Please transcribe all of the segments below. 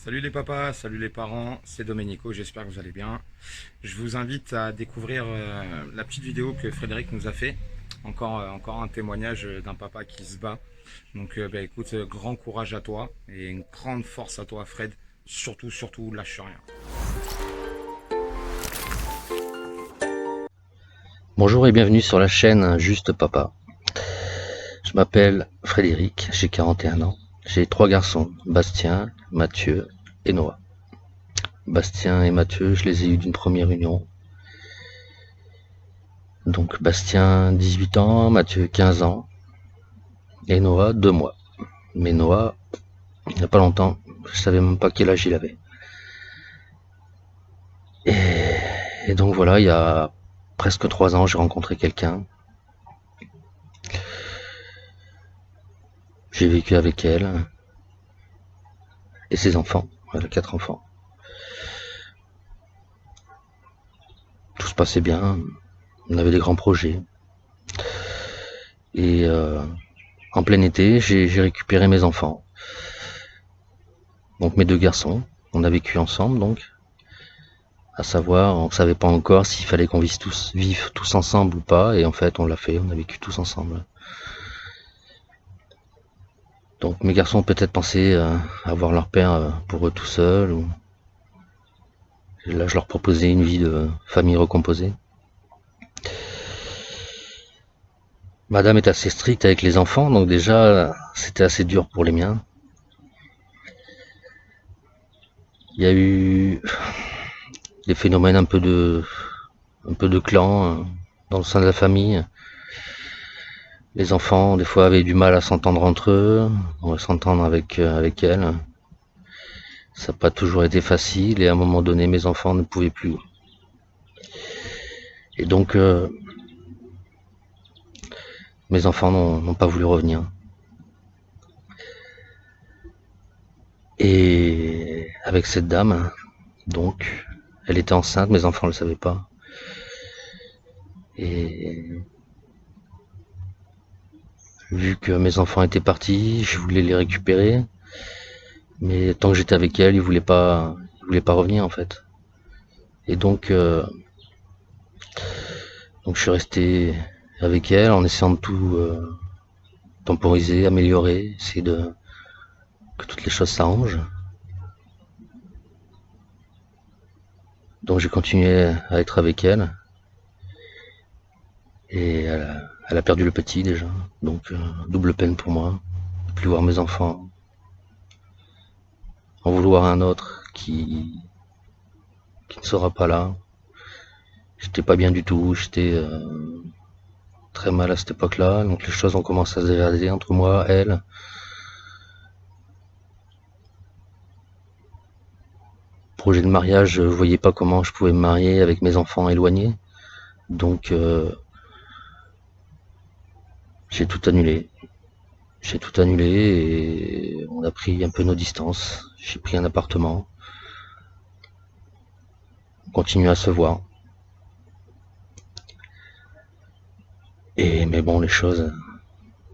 Salut les papas, salut les parents, c'est Domenico, j'espère que vous allez bien. Je vous invite à découvrir la petite vidéo que Frédéric nous a fait. Encore un témoignage d'un papa qui se bat. Donc écoute, grand courage à toi et une grande force à toi Fred. Surtout, lâche rien. Bonjour et bienvenue sur la chaîne Juste Papa. Je m'appelle Frédéric, j'ai 41 ans. J'ai trois garçons, Bastien, Mathieu et Noah. Bastien et Mathieu, je les ai eus d'une première union. Donc Bastien 18 ans, Mathieu 15 ans et Noah 2 mois. Mais Noah, il n'y a pas longtemps, je savais même pas quel âge il avait. Et donc voilà, il y a presque 3 ans, j'ai rencontré quelqu'un. J'ai vécu avec elle et ses enfants. Elle a 4 enfants. Tout se passait bien, on avait des grands projets. Et en plein été, j'ai récupéré mes enfants. Donc mes deux garçons. On a vécu ensemble donc. À savoir, on ne savait pas encore s'il fallait qu'on vive tous ensemble ou pas. Et en fait, on l'a fait, on a vécu tous ensemble. Donc mes garçons ont peut-être pensé avoir leur père pour eux tout seuls. Et là, je leur proposais une vie de famille recomposée. Madame est assez stricte avec les enfants, donc déjà, c'était assez dur pour les miens. Il y a eu des phénomènes un peu de clan dans le sein de la famille. Les enfants, des fois, avaient du mal à s'entendre entre eux, à s'entendre avec elle. Ça n'a pas toujours été facile et à un moment donné, mes enfants ne pouvaient plus. Et donc, mes enfants n'ont pas voulu revenir. Et avec cette dame, donc, elle était enceinte, mes enfants ne le savaient pas. Et vu que mes enfants étaient partis, je voulais les récupérer. Mais tant que j'étais avec elle, ils voulaient pas revenir en fait. Et donc je suis resté avec elle en essayant de tout temporiser, améliorer, essayer que toutes les choses s'arrangent. Donc j'ai continué à être avec elle et elle a perdu le petit déjà. Donc double peine pour moi, de plus voir mes enfants, en vouloir un autre qui ne sera pas là. J'étais pas bien du tout, j'étais très mal à cette époque-là, donc les choses ont commencé à se dégrader entre moi, elle. Projet de mariage, je voyais pas comment je pouvais me marier avec mes enfants éloignés. Donc j'ai tout annulé. J'ai tout annulé et on a pris un peu nos distances. J'ai pris un appartement. On continue à se voir. Et mais bon, les choses,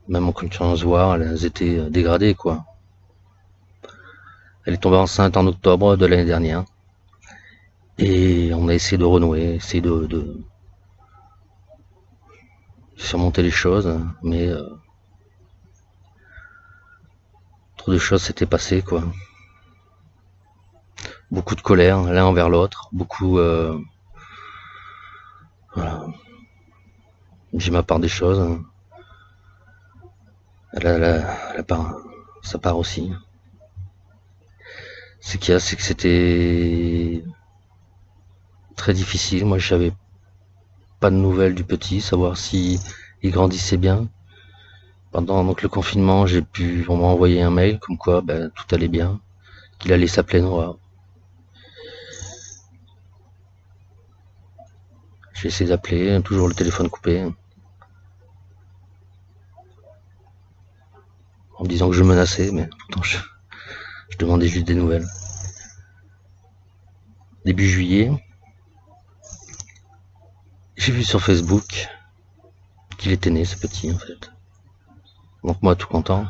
même en continuant à se voir, elles étaient dégradées quoi. Elle est tombée enceinte en octobre de l'année dernière. Et on a essayé de renouer, essayé de surmonter les choses, mais trop de choses s'étaient passées quoi. Beaucoup de colère l'un envers l'autre, beaucoup voilà, j'ai ma part des choses, elle a sa part aussi. Ce qu'il y a, c'est que c'était très difficile. Moi, j'avais pas de nouvelles du petit, savoir si il grandissait bien. Pendant donc le confinement, on m'a envoyé un mail comme quoi tout allait bien, qu'il allait s'appeler Noah. J'ai essayé d'appeler, toujours le téléphone coupé, en me disant que je menaçais, mais pourtant je demandais juste des nouvelles. Début juillet, j'ai vu sur Facebook qu'il était né, ce petit, en fait. Donc moi, tout content.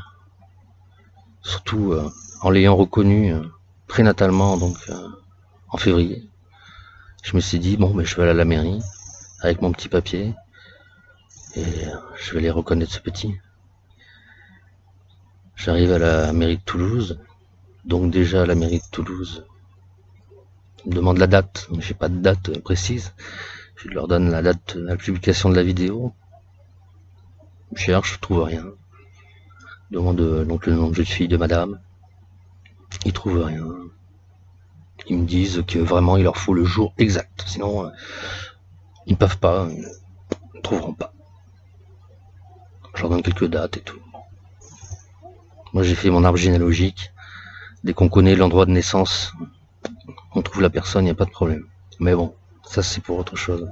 Surtout en l'ayant reconnu prénatalement, donc en février. Je me suis dit, bon, je vais aller à la mairie avec mon petit papier et je vais les reconnaître ce petit. J'arrive à la mairie de Toulouse, donc déjà à la mairie de Toulouse, ils me demandent la date, mais j'ai pas de date précise. Je leur donne la date de la publication de la vidéo. Je cherche, je trouve rien. Je demande donc le nom de jeune fille de madame. Ils trouvent rien. Ils me disent que vraiment il leur faut le jour exact, sinon ils ne peuvent pas, ils ne trouveront pas. Je leur donne quelques dates et tout. Moi j'ai fait mon arbre généalogique. Dès qu'on connaît l'endroit de naissance, on trouve la personne, il n'y a pas de problème. Mais bon, ça c'est pour autre chose.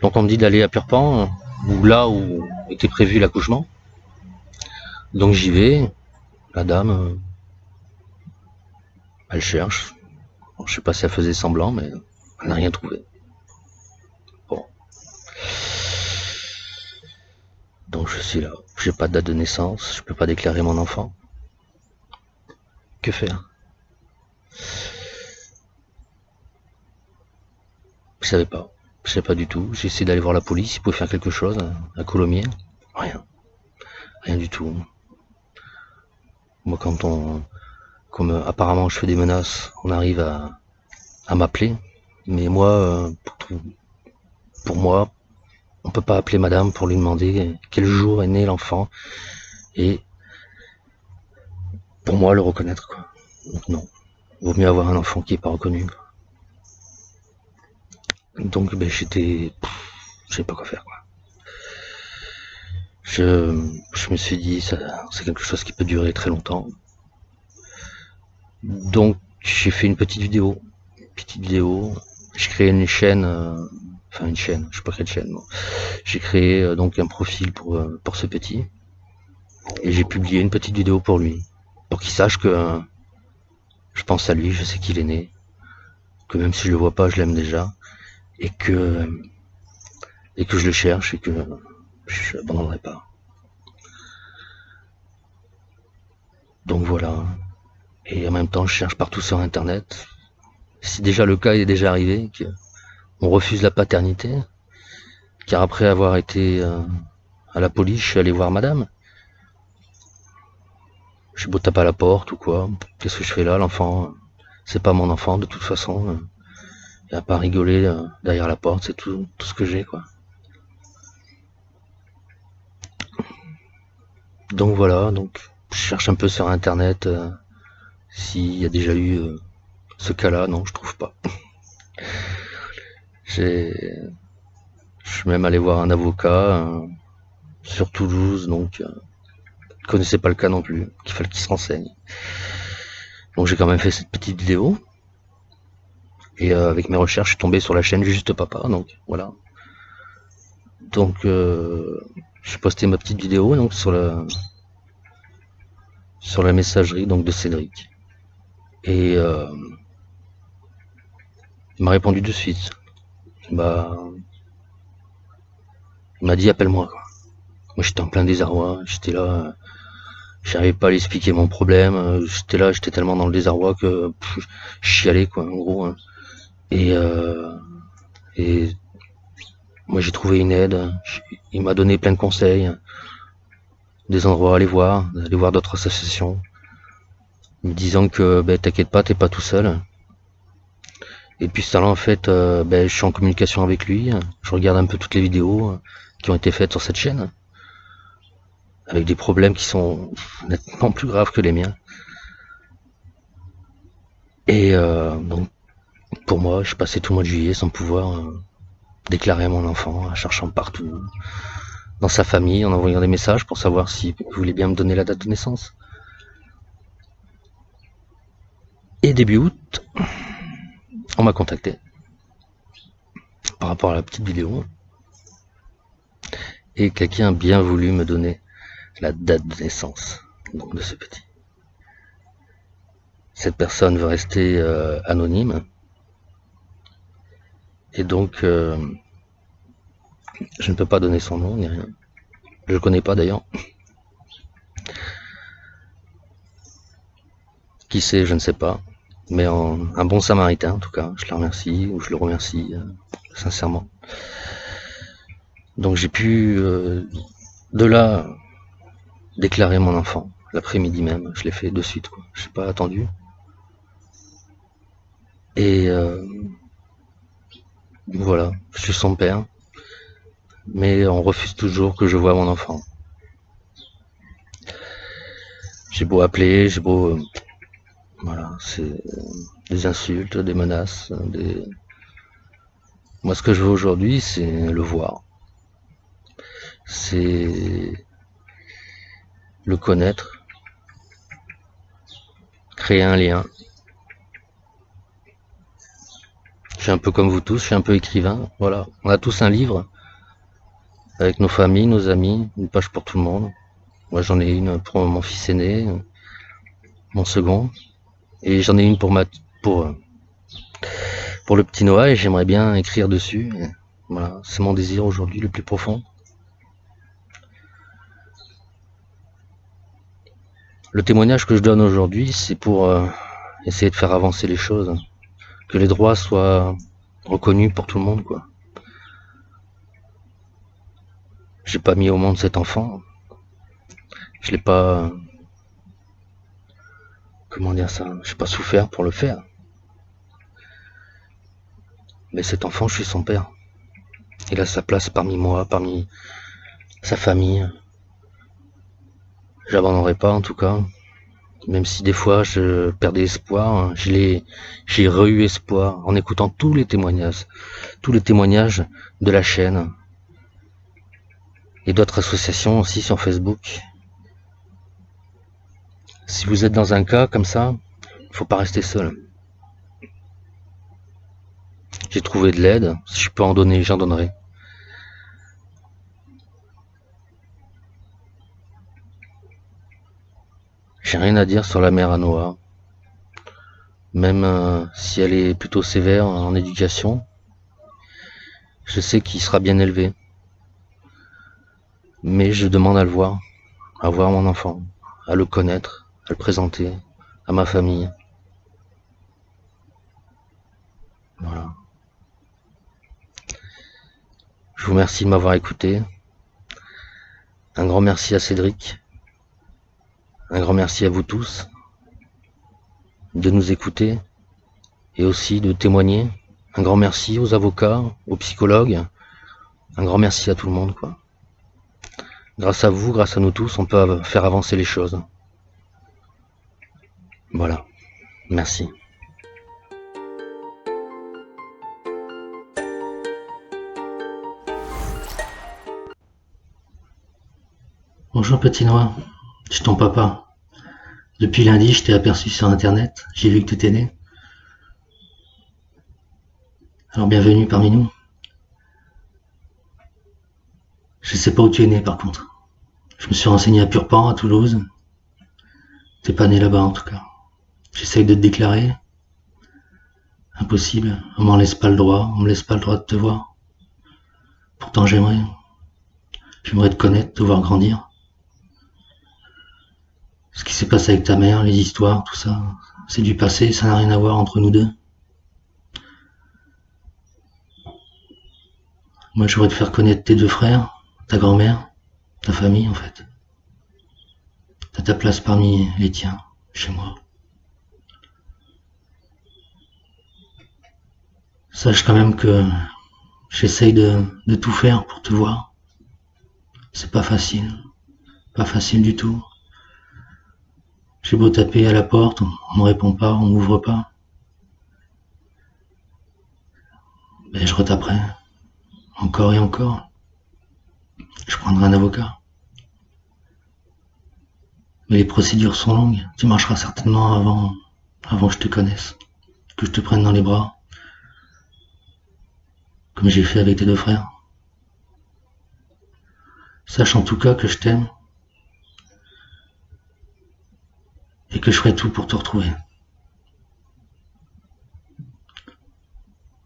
Donc on me dit d'aller à Purpan, ou là où était prévu l'accouchement. Donc j'y vais. La dame, elle cherche. Bon, je sais pas si elle faisait semblant, mais elle n'a rien trouvé. Bon. Donc je suis là. J'ai pas de date de naissance, je peux pas déclarer mon enfant. Que faire? Je savais pas. Je savais pas du tout. J'ai essayé d'aller voir la police, ils pouvaient faire quelque chose à Colomiers. Rien. Rien du tout. Moi comme apparemment je fais des menaces, on arrive à m'appeler. Mais moi, pour moi, on peut pas appeler madame pour lui demander quel jour est né l'enfant et pour moi le reconnaître quoi. Donc non. Vaut mieux avoir un enfant qui est pas reconnu. Donc je savais pas quoi faire quoi. Je me suis dit c'est quelque chose qui peut durer très longtemps. Donc j'ai fait une petite vidéo. J'ai créé une chaîne, une chaîne, je sais pas quelle chaîne. Bon. J'ai créé donc un profil pour ce petit et j'ai publié une petite vidéo pour lui, pour qu'il sache que je pense à lui, je sais qu'il est né, que même si je le vois pas, je l'aime déjà et que je le cherche et que je l'abandonnerai pas. Donc voilà. Et en même temps, je cherche partout sur internet. Si déjà le cas est déjà arrivé, qu'on refuse la paternité, car après avoir été à la police, je suis allé voir madame. J'ai beau taper à la porte ou quoi, qu'est-ce que je fais là, l'enfant? C'est pas mon enfant de toute façon. Il n'y a pas à rigoler derrière la porte, c'est tout ce que j'ai quoi. Donc voilà, donc je cherche un peu sur internet s'il y a déjà eu ce cas-là, non, je trouve pas. Je suis même allé voir un avocat sur Toulouse, donc je connaissais pas le cas non plus, qu'il fallait qu'il se renseigne. Donc j'ai quand même fait cette petite vidéo. Et avec mes recherches, je suis tombé sur la chaîne Juste Papa, donc voilà. Donc j'ai posté ma petite vidéo donc sur la messagerie donc de Cédric. Et il m'a répondu de suite. Il m'a dit appelle-moi quoi. Moi j'étais en plein désarroi, j'étais là, j'arrivais pas à lui expliquer mon problème, j'étais tellement dans le désarroi que je chialais quoi en gros. Hein. Et moi j'ai trouvé une aide, il m'a donné plein de conseils, des endroits à aller voir d'autres associations, me disant que t'inquiète pas, t'es pas tout seul. Et puis ça là en fait, je suis en communication avec lui, je regarde un peu toutes les vidéos qui ont été faites sur cette chaîne, avec des problèmes qui sont nettement plus graves que les miens. Et donc pour moi, je passais tout le mois de juillet sans pouvoir déclarer mon enfant, en cherchant partout, dans sa famille, en envoyant des messages pour savoir s'il voulait bien me donner la date de naissance. Et début août, on m'a contacté par rapport à la petite vidéo. Et quelqu'un a bien voulu me donner la date de naissance donc de ce petit. Cette personne veut rester anonyme. Et donc, je ne peux pas donner son nom ni rien. Je le connais pas d'ailleurs. Qui c'est, je ne sais pas. Mais un bon samaritain, en tout cas, je la remercie, ou je le remercie, sincèrement. Donc j'ai pu, de là, déclarer mon enfant, l'après-midi même, je l'ai fait de suite, quoi. Je n'ai pas attendu. Et voilà, je suis son père, mais on refuse toujours que je voie mon enfant. J'ai beau appeler, j'ai beau... voilà, c'est des insultes, des menaces, des... Moi, ce que je veux aujourd'hui, c'est le voir. C'est le connaître, créer un lien. Je suis un peu comme vous tous, je suis un peu écrivain. Voilà, on a tous un livre avec nos familles, nos amis, une page pour tout le monde. Moi, j'en ai une pour mon fils aîné, mon second, et j'en ai une pour pour le petit Noah, et j'aimerais bien écrire dessus. Et voilà, c'est mon désir aujourd'hui le plus profond. Le témoignage que je donne aujourd'hui, c'est pour essayer de faire avancer les choses, que les droits soient reconnus pour tout le monde, quoi. J'ai pas mis au monde cet enfant, je l'ai pas, comment dire ça, j'ai pas souffert pour le faire. Mais cet enfant, je suis son père. Il a sa place parmi moi, parmi sa famille. J'abandonnerai pas en tout cas. Même si des fois je perdais espoir, j'ai re-eu espoir en écoutant tous les témoignages de la chaîne et d'autres associations aussi sur Facebook. Si vous êtes dans un cas comme ça, faut pas rester seul. J'ai trouvé de l'aide, si je peux en donner, j'en donnerai. J'ai rien à dire sur la mère à Noah, même si elle est plutôt sévère en éducation. Je sais qu'il sera bien élevé, mais je demande à voir mon enfant, à le connaître, à le présenter à ma famille. Voilà. Je vous remercie de m'avoir écouté. Un grand merci à Cédric. Un grand merci à vous tous de nous écouter et aussi de témoigner. Un grand merci aux avocats, aux psychologues. Un grand merci à tout le monde, quoi. Grâce à vous, grâce à nous tous, on peut faire avancer les choses. Voilà. Merci. Bonjour petit Noah, je suis ton papa. Depuis lundi, je t'ai aperçu sur internet, j'ai vu que tu étais né. Alors bienvenue parmi nous. Je sais pas où tu es né par contre. Je me suis renseigné à Purpan, à Toulouse. T'es pas né là-bas en tout cas. J'essaye de te déclarer. Impossible, on m'en laisse pas le droit, on me laisse pas le droit de te voir. Pourtant j'aimerais te connaître, te voir grandir. Ce qui s'est passé avec ta mère, les histoires, tout ça, c'est du passé, ça n'a rien à voir entre nous deux. Moi je voudrais te faire connaître tes deux frères, ta grand-mère, ta famille en fait. T'as ta place parmi les tiens, chez moi. Sache quand même que j'essaye de tout faire pour te voir. C'est pas facile du tout. J'ai beau taper à la porte, on me répond pas, on m'ouvre pas. Ben je retaperai, encore et encore. Je prendrai un avocat. Mais les procédures sont longues, tu marcheras certainement avant que je te connaisse, que je te prenne dans les bras, comme j'ai fait avec tes deux frères. Sache en tout cas que je t'aime et que je ferai tout pour te retrouver.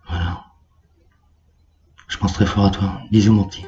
Voilà. Je pense très fort à toi. Bisous mon petit.